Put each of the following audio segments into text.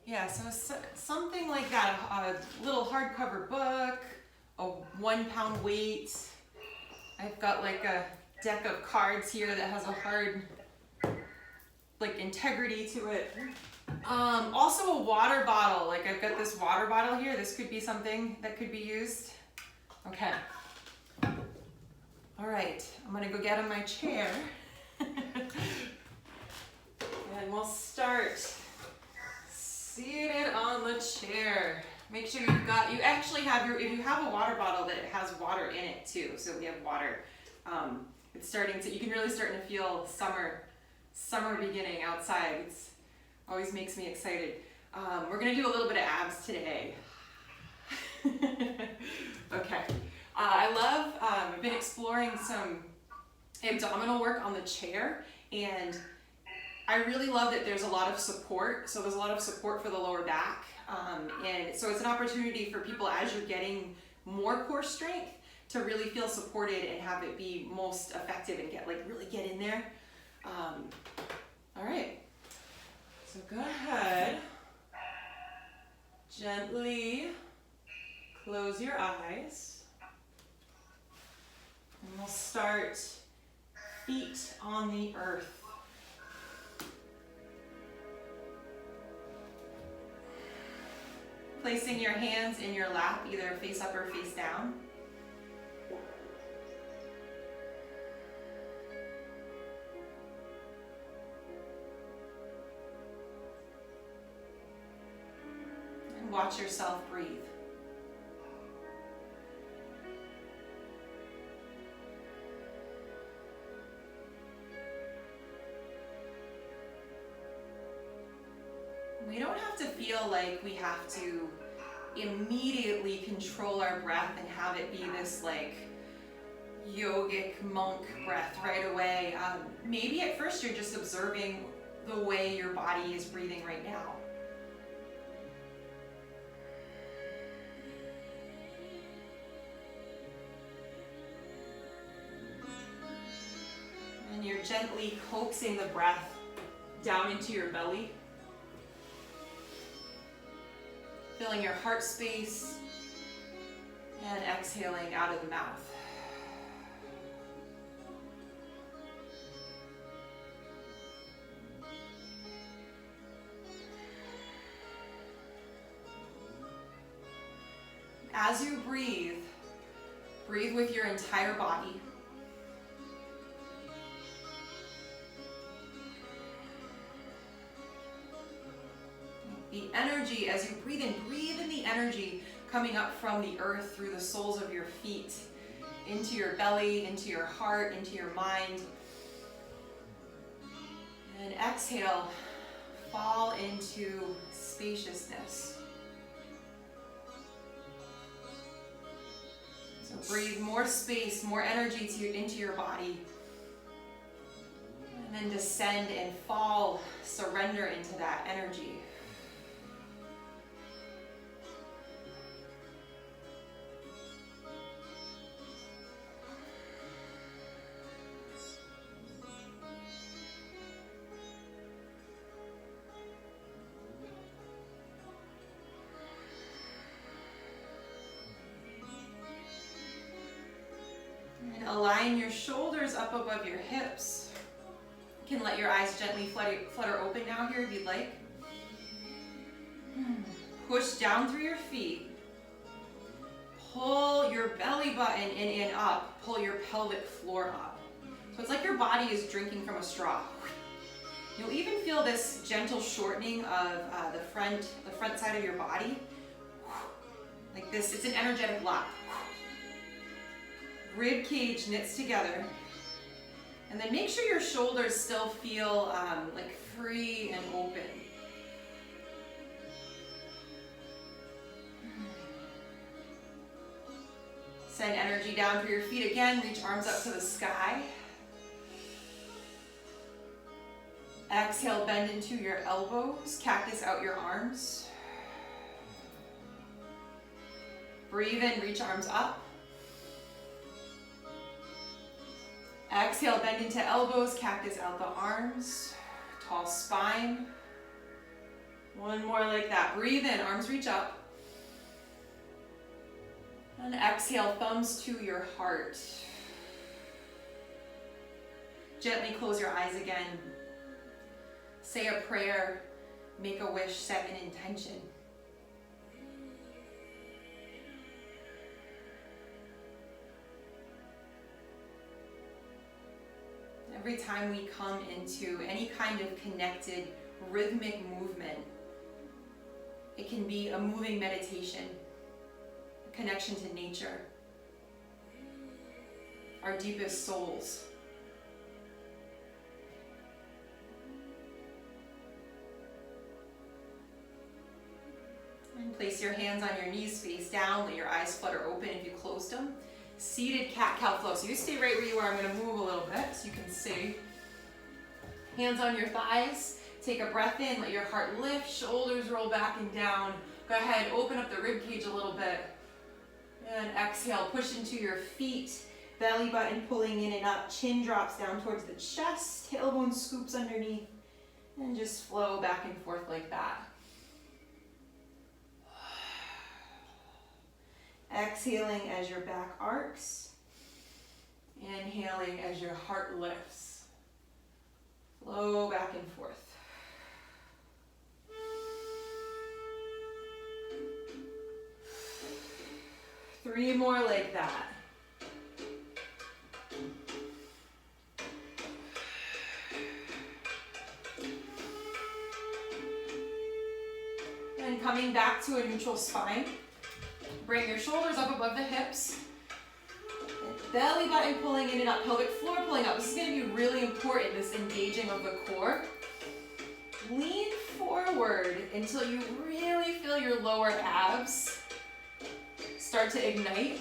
Yeah, so something like that, a little hardcover book, a 1 pound weight. I've got like a deck of cards here that has a hard, like, integrity to it. Also a water bottle, like I've got this water bottle here. This could be something that could be used. Okay. All right, I'm gonna go get on my chair. And we'll start seated on the chair. Make sure you actually have if you have a water bottle that it has water in it too. So we have water. It's you can really start to feel summer beginning outside. It's always makes me excited. We're gonna do a little bit of abs today. Okay. I've been exploring some abdominal work on the chair, and I really love that there's a lot of support. So there's a lot of support for the lower back. And so it's an opportunity for people, as you're getting more core strength, to really feel supported and have it be most effective and really get in there. All right. So go ahead. Gently close your eyes. And we'll start feet on the earth. Placing your hands in your lap, either face up or face down. And watch yourself breathe. We don't have to feel like we have to immediately control our breath and have it be this like yogic monk breath right away. Maybe at first you're just observing the way your body is breathing right now. And you're gently coaxing the breath down into your belly. Filling your heart space and exhaling out of the mouth. As you breathe, breathe with your entire body. The energy, as you breathe in the energy coming up from the earth through the soles of your feet, into your belly, into your heart, into your mind. And exhale, fall into spaciousness. So breathe more space, more energy into your body. And then descend and fall, surrender into that energy. Align your shoulders up above your hips. You can let your eyes gently flutter open now here if you'd like. Push down through your feet. Pull your belly button in and up. Pull your pelvic floor up. So it's like your body is drinking from a straw. You'll even feel this gentle shortening of the front side of your body. Like this, it's an energetic lock. Rib cage knits together, and then make sure your shoulders still feel like free and open. Send energy down through your feet again. Reach arms up to the sky. Exhale, bend into your elbows. Cactus out your arms. Breathe in, reach arms up. Exhale, bend into elbows, cactus out the arms, tall spine. One more like that. Breathe in, arms reach up. And exhale, thumbs to your heart. Gently close your eyes again. Say a prayer, make a wish, set an intention. Every time we come into any kind of connected rhythmic movement, it can be a moving meditation, a connection to nature, our deepest souls. And place your hands on your knees, face down, let your eyes flutter open if you closed them. Seated cat-cow flow. So you stay right where you are. I'm going to move a little bit so you can see. Hands on your thighs. Take a breath in. Let your heart lift. Shoulders roll back and down. Go ahead. Open up the rib cage a little bit. And exhale. Push into your feet. Belly button pulling in and up. Chin drops down towards the chest. Tailbone scoops underneath. And just flow back and forth like that. Exhaling as your back arcs. Inhaling as your heart lifts. Flow back and forth. Three more like that. And coming back to a neutral spine. Bring your shoulders up above the hips. Belly button pulling in and up, pelvic floor pulling up. This is going to be really important, this engaging of the core. Lean forward until you really feel your lower abs start to ignite.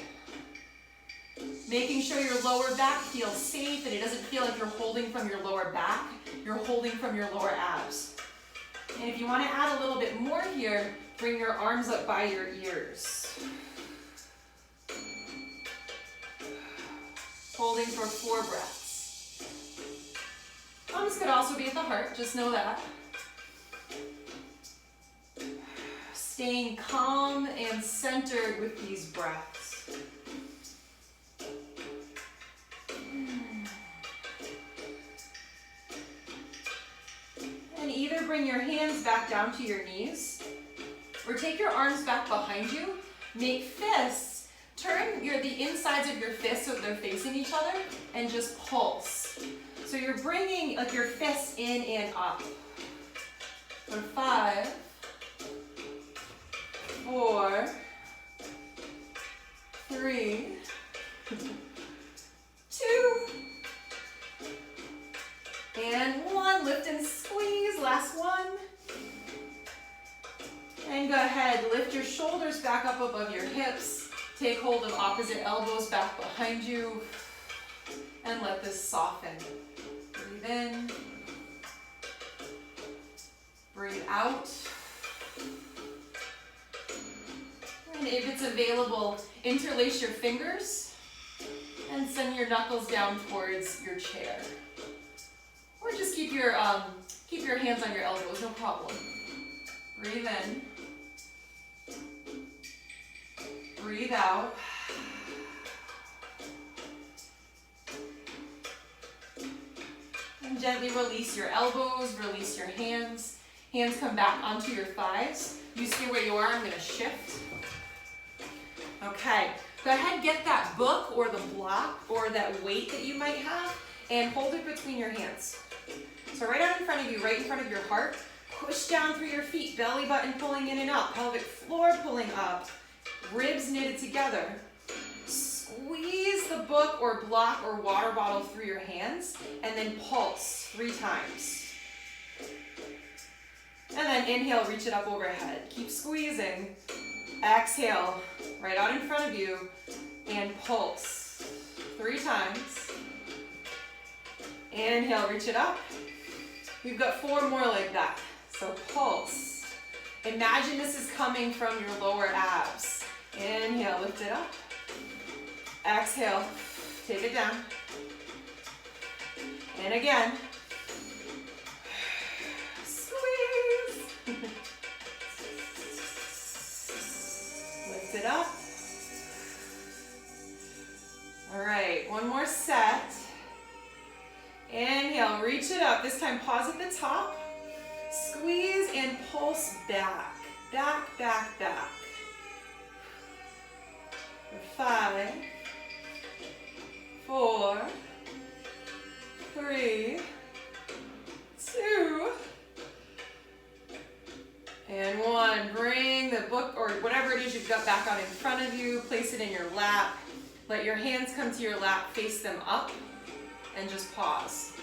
Making sure your lower back feels safe and it doesn't feel like you're holding from your lower back. You're holding from your lower abs. And if you want to add a little bit more here, bring your arms up by your ears. Holding for 4 breaths. Thumbs could also be at the heart, just know that. Staying calm and centered with these breaths. And either bring your hands back down to your knees, or take your arms back behind you, make fists. Turn the insides of your fists so they're facing each other and just pulse. So you're bringing like your fists in and up. For 5, 4, 3, 2, and 1. Lift and squeeze, last one. And go ahead, lift your shoulders back up above your hips. Take hold of opposite elbows back behind you and let this soften. Breathe in. Breathe out. And if it's available, interlace your fingers and send your knuckles down towards your chair. Or just keep your hands on your elbows, no problem. Breathe in. Breathe out. And gently release your elbows, release your hands. Hands come back onto your thighs. You stay where you are, I'm gonna shift. Okay, go ahead, get that book or the block or that weight that you might have and hold it between your hands. So right out in front of you, right in front of your heart, push down through your feet, belly button pulling in and up, pelvic floor pulling up. Ribs knitted together. Squeeze the book or block or water bottle through your hands and then pulse 3 times. And then inhale, reach it up overhead. Keep squeezing. Exhale, right out in front of you and pulse 3 times. Inhale, reach it up. We've got 4 more like that. So pulse. Imagine this is coming from your lower abs. Inhale, lift it up. Exhale, take it down. And again. Squeeze. it up. All right, one more set. Inhale, reach it up. This time pause at the top. Squeeze and pulse back. Back, back, back. 5, 4, 3, 2, and 1. Bring the book or whatever it is you've got back out in front of you. Place it in your lap. Let your hands come to your lap, face them up, and just pause.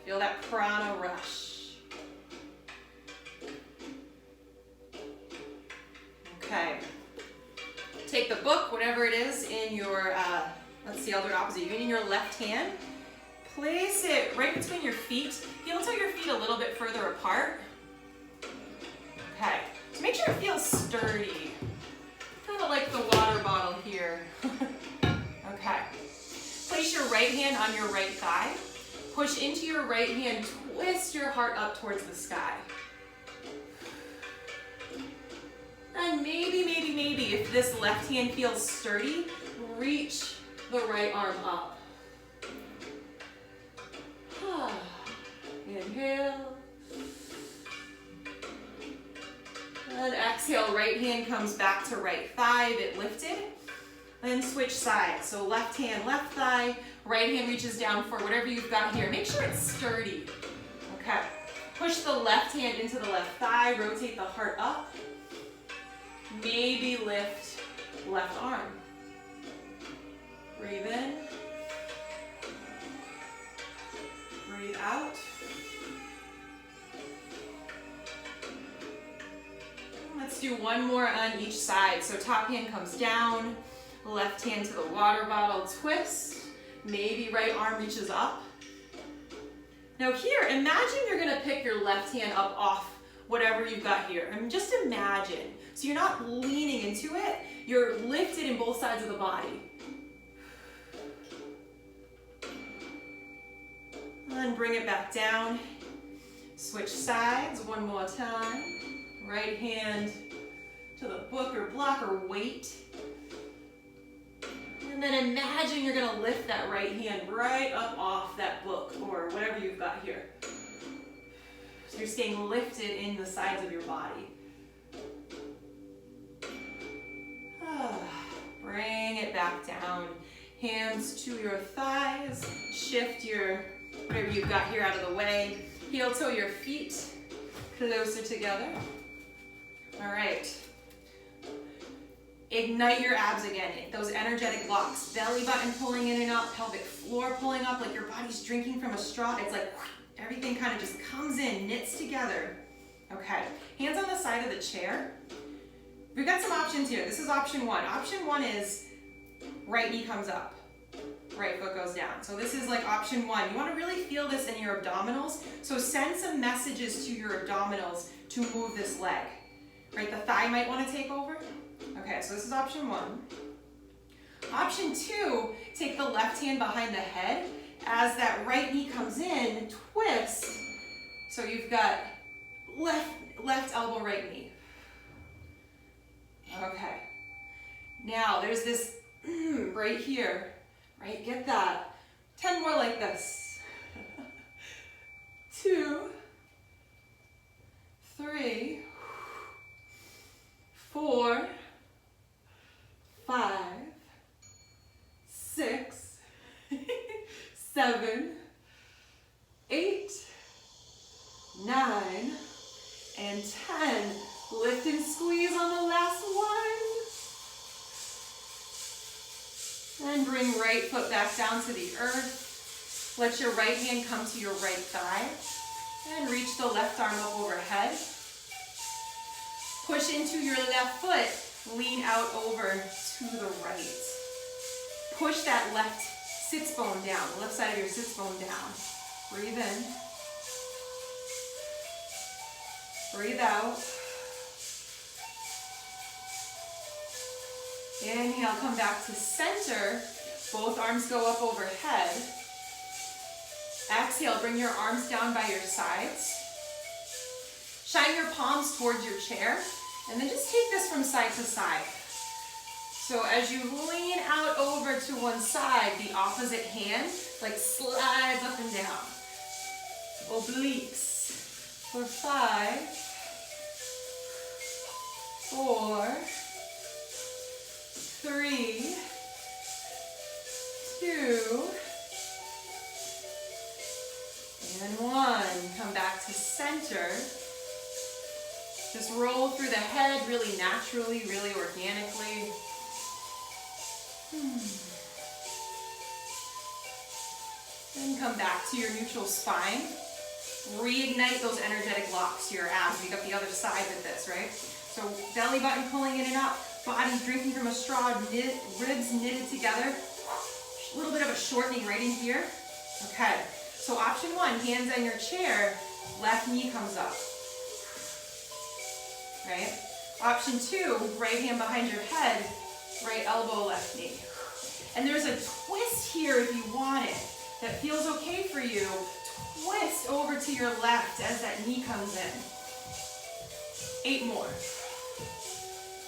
Feel that prana rush. Okay. Take the book, whatever it is, in your, let's see, I'll do it opposite. You in your left hand. Place it right between your feet. Heel toe your feet a little bit further apart. Okay. So make sure it feels sturdy. Kind of like the water bottle here. Okay. Place your right hand on your right thigh. Push into your right hand. Twist your heart up towards the sky. And maybe, if this left hand feels sturdy, reach the right arm up. Inhale. And exhale, right hand comes back to right thigh, bit lifted. Then switch sides. So left hand, left thigh, right hand reaches down for whatever you've got here. Make sure it's sturdy. Okay. Push the left hand into the left thigh, rotate the heart up. Maybe lift left arm. Breathe in. Breathe out. Let's do one more on each side. So top hand comes down, left hand to the water bottle, twist. Maybe right arm reaches up. Now here, imagine you're gonna pick your left hand up off whatever you've got here. I mean, just imagine. So you're not leaning into it, you're lifted in both sides of the body. And bring it back down. Switch sides one more time. Right hand to the book or block or weight. And then imagine you're gonna lift that right hand right up off that book or whatever you've got here. So you're staying lifted in the sides of your body. Bring it back down. Hands to your thighs. Shift your, whatever you've got here out of the way. Heel toe your feet closer together. All right. Ignite your abs again. Those energetic blocks. Belly button pulling in and up. Pelvic floor pulling up like your body's drinking from a straw. It's like everything kind of just comes in, knits together. Okay. Hands on the side of the chair. We've got some options here. This is option 1. Option 1 is right knee comes up, right foot goes down. So this is like option 1. You want to really feel this in your abdominals. So send some messages to your abdominals to move this leg. Right, the thigh might want to take over. Okay, so this is option 1. Option 2, take the left hand behind the head. As that right knee comes in, twist. So you've got left elbow, right knee. Okay. Now there's this right here, right? Get that. 10 more like this. 2, 3, 4, 5, 6, 7, 8, 9, and 10. Lift and squeeze on the last one. And bring right foot back down to the earth. Let your right hand come to your right thigh. And reach the left arm up overhead. Push into your left foot. Lean out over to the right. Push that left sits bone down, the left side of your sits bone down. Breathe in. Breathe out. Inhale, come back to center. Both arms go up overhead. Exhale, bring your arms down by your sides. Shine your palms towards your chair, and then just take this from side to side. So as you lean out over to one side, the opposite hand like slides up and down. Obliques. For 5, 4, 3, 2, and 1. Come back to center. Just roll through the head really naturally, really organically. Then come back to your neutral spine. Reignite those energetic locks to your abs. We got the other side with this, right? So belly button pulling in and up, body drinking from a straw, ribs knitted together. A little bit of a shortening right in here. Okay, so option 1, hands on your chair, left knee comes up. Right? Option 2, right hand behind your head, right elbow, left knee. And there's a twist here if you want it, that feels okay for you. Twist over to your left as that knee comes in. 8 more.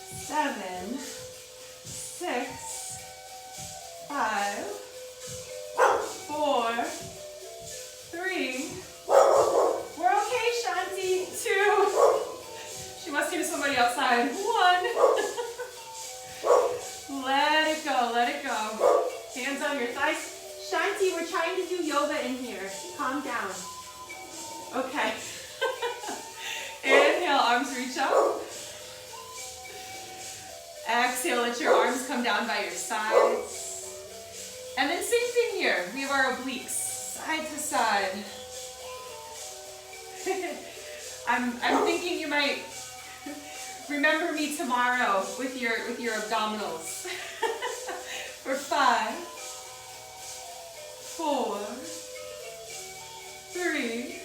7, 6, 5, 4, 3. We're okay, Shanti. 2. She must hear somebody outside. 1. Let it go, let it go. Hands on your thighs. Shanti, we're trying to do yoga in here. Calm down. Okay. Inhale, arms reach up. Exhale, let your arms come down by your sides. And then same thing here. We have our obliques, side to side. I'm thinking you might remember me tomorrow with your abdominals. For 5, 4, 3,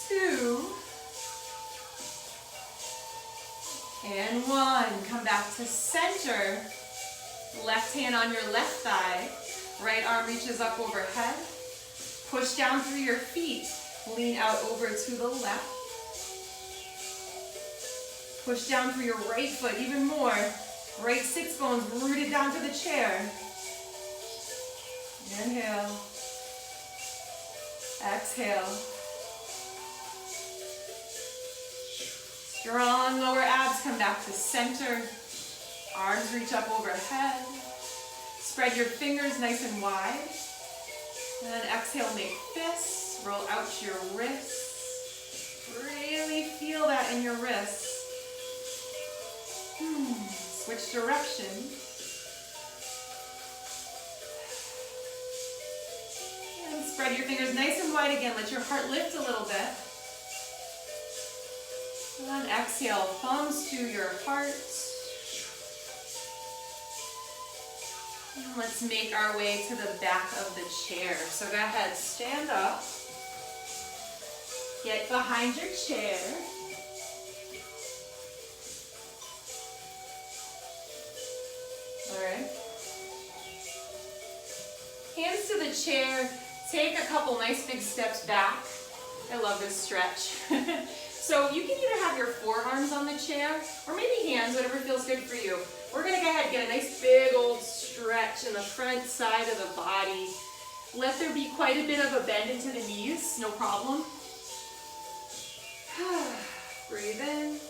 2, and 1. Come back to center. Left hand on your left thigh. Right arm reaches up overhead. Push down through your feet. Lean out over to the left. Push down through your right foot even more. Right sits bones rooted down to the chair. Inhale. Exhale. Strong lower abs, come back to center. Arms reach up overhead. Spread your fingers nice and wide. And then exhale, make fists. Roll out your wrists. Really feel that in your wrists. Switch directions. And spread your fingers nice and wide again. Let your heart lift a little bit. And exhale, thumbs to your heart. And let's make our way to the back of the chair. So go ahead, stand up. Get behind your chair. All right. Hands to the chair. Take a couple nice big steps back. I love this stretch. So you can either have your forearms on the chair or maybe hands, whatever feels good for you. We're gonna go ahead and get a nice big old stretch in the front side of the body. Let there be quite a bit of a bend into the knees, no problem. Breathe in.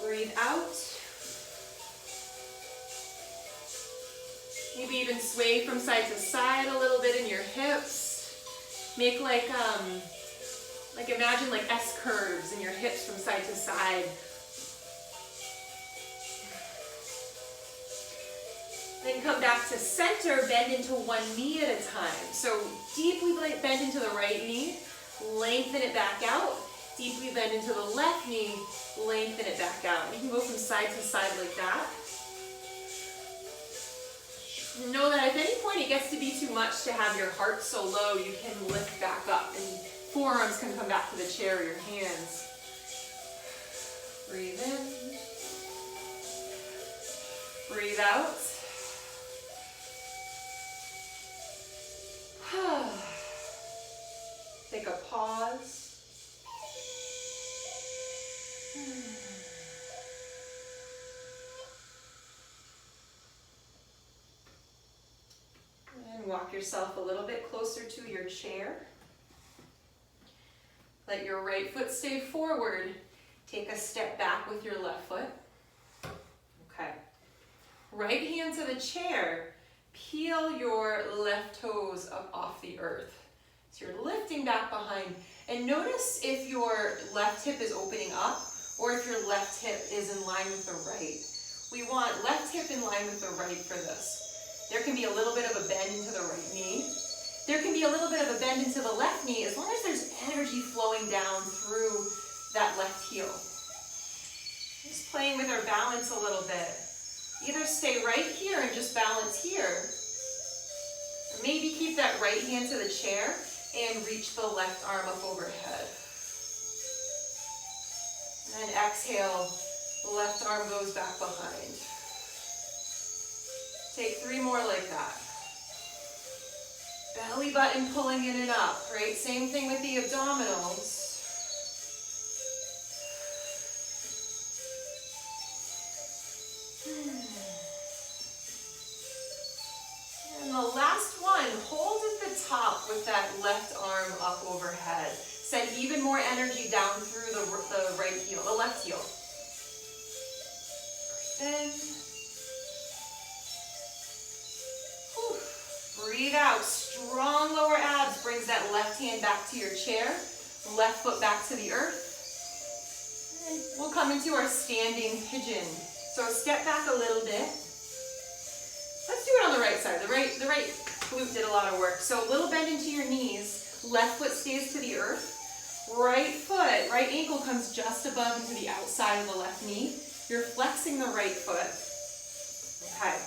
Breathe out. Maybe even sway from side to side a little bit in your hips. Make like imagine like S curves in your hips from side to side. Then come back to center, bend into one knee at a time. So deeply bend into the right knee, lengthen it back out. Deeply bend into the left knee, lengthen it back out. You can go from side to side like that. Know that if at any point it gets to be too much to have your heart so low, you can lift back up and forearms can come back to the chair or your hands. Breathe in. Breathe out. pause. And walk yourself a little bit closer to your chair. Let your right foot stay forward. Take a step back with your left foot. Okay. Right hand to the chair. Peel your left toes up off the earth. So you're lifting back behind. And notice if your left hip is opening up or if your left hip is in line with the right. We want left hip in line with the right for this. There can be a little bit of a bend into the right knee. There can be a little bit of a bend into the left knee as long as there's energy flowing down through that left heel. Just playing with our balance a little bit. Either stay right here and just balance here, or maybe keep that right hand to the chair and reach the left arm up overhead. And exhale, the left arm goes back behind. Take 3 more like that. Belly button pulling in and up, right? Same thing with the abdominals. And the last one, hold at the top with that left arm up overhead. Send even more energy down through the right heel, the left heel. Breathe in. Breathe out. Strong lower abs brings that left hand back to your chair, left foot back to the earth. And we'll come into our standing pigeon. So step back a little bit. Let's do it on the right side. The right glute did a lot of work. So a little bend into your knees. Left foot stays to the earth. Right foot, right ankle comes just above into the outside of the left knee. You're flexing the right foot. Okay.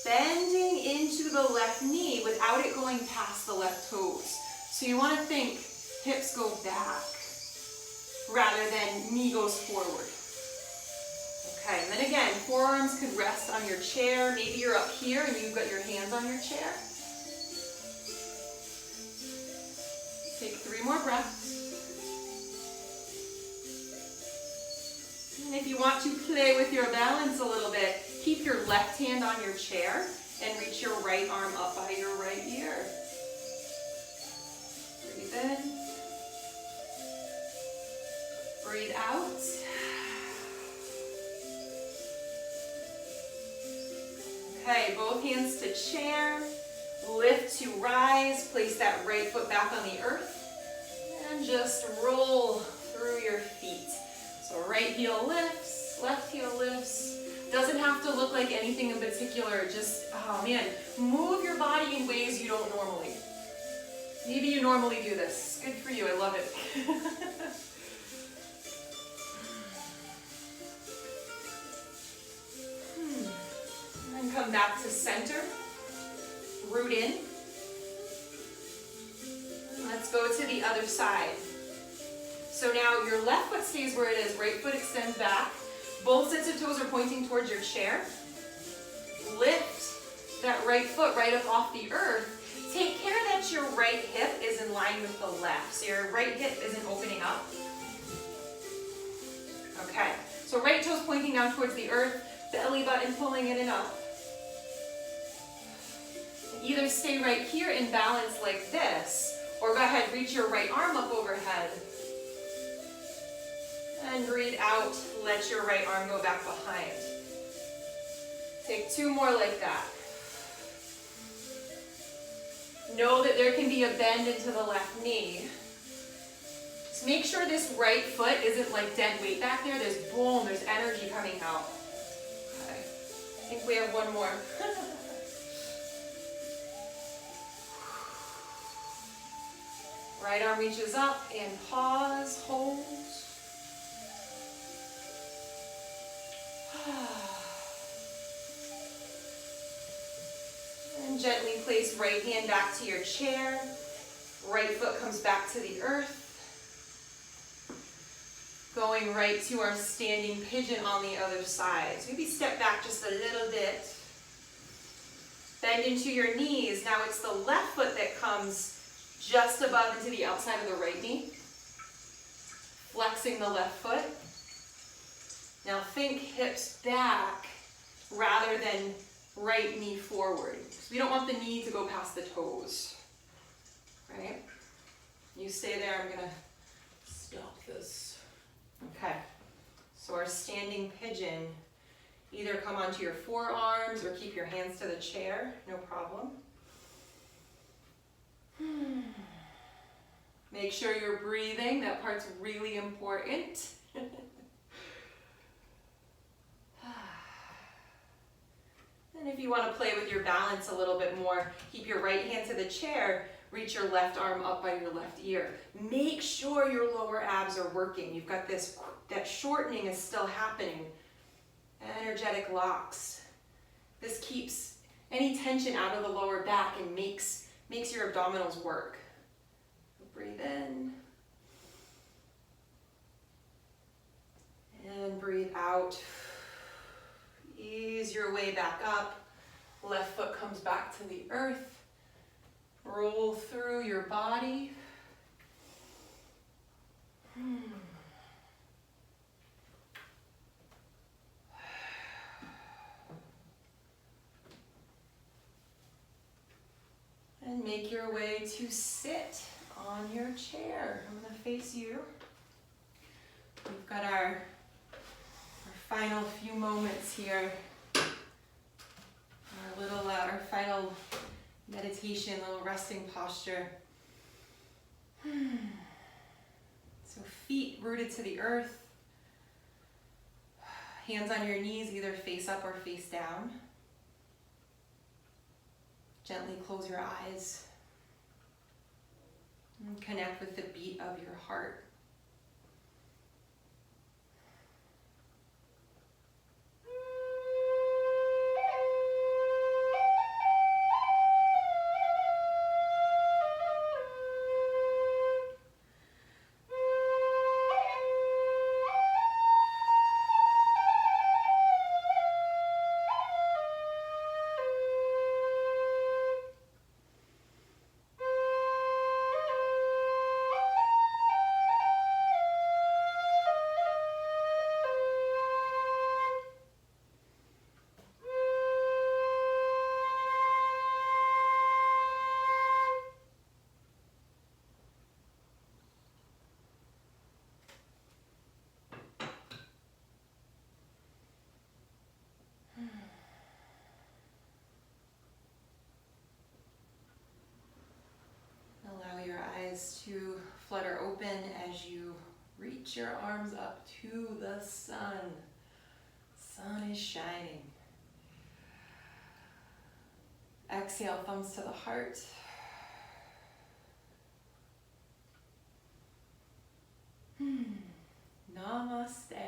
Bending into the left knee without it going past the left toes. So you want to think hips go back rather than knee goes forward. Okay, and then again, forearms could rest on your chair. Maybe you're up here and you've got your hands on your chair. Take 3 more breaths. And if you want to play with your balance a little bit, keep your left hand on your chair and reach your right arm up by your right ear. Breathe in. Breathe out. Okay, both hands to chair. Lift to rise. Place that right foot back on the earth. And just roll through your feet. So right heel lifts, left heel lifts. Doesn't have to look like anything in particular. Just, oh man, move your body in ways you don't normally. Maybe you normally do this. Good for you, I love it. And then come back to center. Root in. Let's go to the other side. So now your left foot stays where it is, right foot extends back. Both sets of toes are pointing towards your chair. Lift that right foot right up off the earth. Take care that your right hip is in line with the left. So your right hip isn't opening up. Okay, so right toes pointing down towards the earth, belly button pulling in and up. Either stay right here in balance like this, or go ahead, reach your right arm up overhead. And breathe out, let your right arm go back behind. Take 2 more like that. Know that there can be a bend into the left knee. Just make sure this right foot isn't like dead weight back there. There's boom, there's energy coming out. Okay, I think we have 1 more. Right arm reaches up and pause, hold. And gently place right hand back to your chair. Right foot comes back to the earth. Going right to our standing pigeon on the other side. So maybe step back just a little bit. Bend into your knees. Now it's the left foot that comes just above into the outside of the right knee. Flexing the left foot. Now think hips back rather than right knee forward. So we don't want the knee to go past the toes, right? You stay there, I'm gonna stop this. Okay, so our standing pigeon, either come onto your forearms or keep your hands to the chair, no problem. Make sure you're breathing, that part's really important. And if you want to play with your balance a little bit more, keep your right hand to the chair, reach your left arm up by your left ear. Make sure your lower abs are working. You've got this, that shortening is still happening. Energetic locks. This keeps any tension out of the lower back and makes your abdominals work. Breathe in. And breathe out. Ease your way back up. Left foot comes back to the earth. Roll through your body. And make your way to sit on your chair. I'm going to face you. We've got our final few moments here. Our final meditation, little resting posture. So feet rooted to the earth. Hands on your knees, either face up or face down. Gently close your eyes. And connect with the beat of your heart. Allow your eyes to flutter open as you reach your arms up to the sun. Sun is shining. Exhale, thumbs to the heart. Namaste.